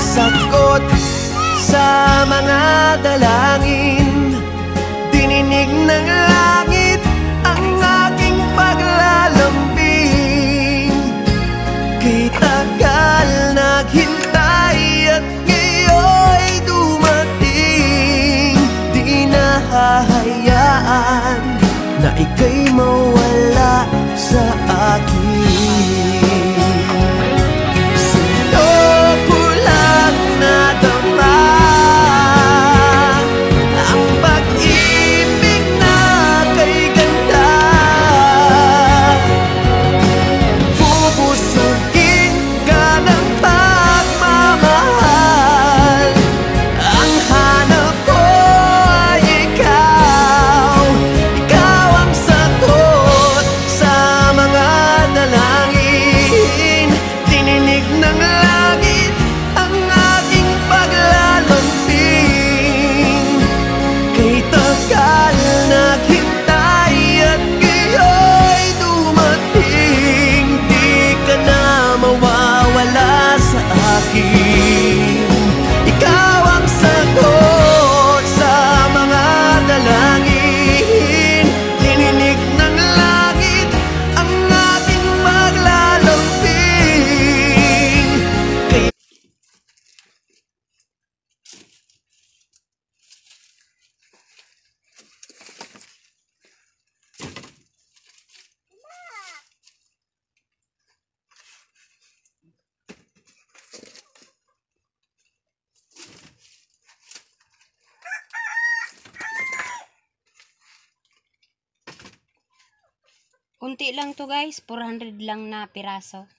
sagot sa mga dalangin. Dininig ng langit ang aking paglalambing. Kay tagal naghintay at ngayon'y dumating. Di na hahayaan na ika'y mawala sa akin. Ikaw ang sagot sa mga dalangin. Dininig ng langit ang aking paglalambing. Kunti lang to guys, 400 lang na piraso.